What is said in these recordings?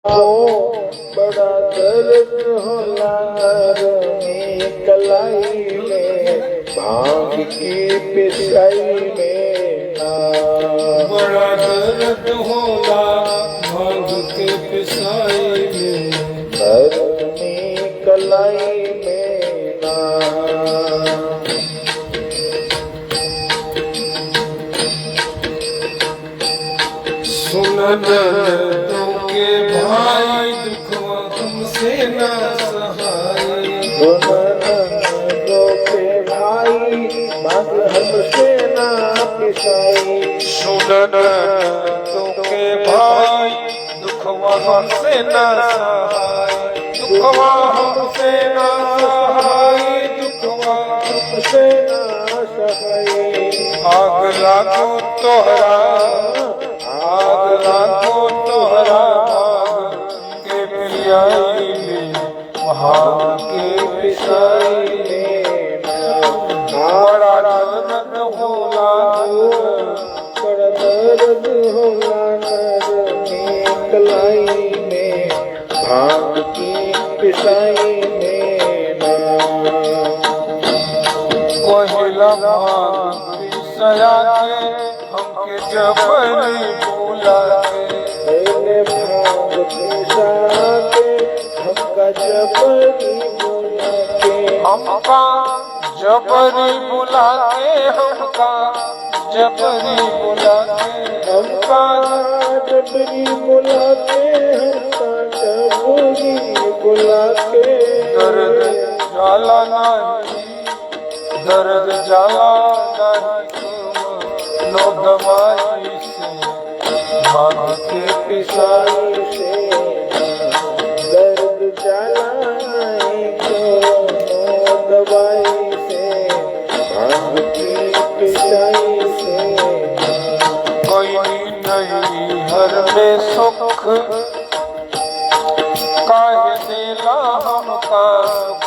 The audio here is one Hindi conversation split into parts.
ओ बड़ा दर्द होला नर में कलाई में भांग की पिसाई में ना। बड़ा दर्द होला भांग के पिसाई में, नर में कलाई में ना। सुनन के भाई दुखवा तुमसे न सहाय। सुनन के भाई भांग हमसे ना पिसाई। सुनन के भाई दुखवा हमसे न सहाय। दुखवा हमसे न सहाय, दुखवा हमसे ना सहाय। आग लागो तोहरा, आग लागो तोहरा भाग के पियाई में, भाग के पिसाई में। बड़ा दर्द होला, बड़ा दर्द होला नर में कलाई में भांग की पिसाई में ना। कोहिला भाग पिसया के हमके जबरी बुला के। पहले भांग पिसा के हमका जबरी बुला के। हमका जबरी बुला के, हमका जबरी बुला के, हमका जबरी बुला के, हमका जबरी बुला के। दर्द जाला नहीं, दर्द जाला नहीं तुम लो दवाई से, भांग के पिसाई से दर्द जाला नहीं कोनो दवाई से, भांग की पिसाई से। कोई नहीं हर में सुख काहे दिला हमका सुख।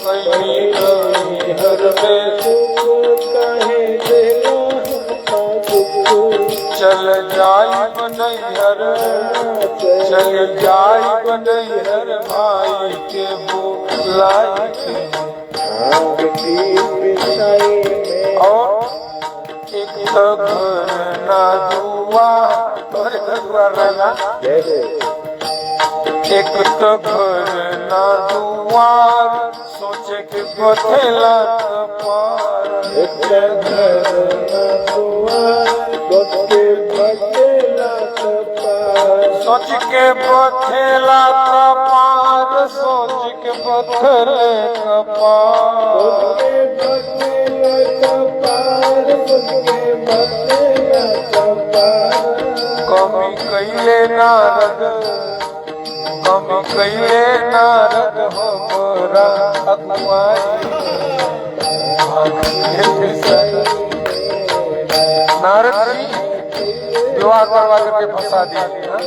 कोई नहीं हर में सुख काहे देला हमका दुख। चल जाई बनैहर, चल जाई बनैहर भाई के बुलाई के। भांग की पिसाई में और एक तो घर ना दुआ, तोरे घर दुआर रहना। एक तो घर ना दुआर, सोचे के बथेला कपार। एक घर ना दुआर, सोच के बथेला कपार। सोच के बथेला कपार, सोच के बथेले कपार। सोच के बथेला कपार, सोच के बथेला कपार। कमी कैले नारद, कमी कैले नारद हमरा अगुवाई। नारद जी विवाह करवा करके फंसा दिया।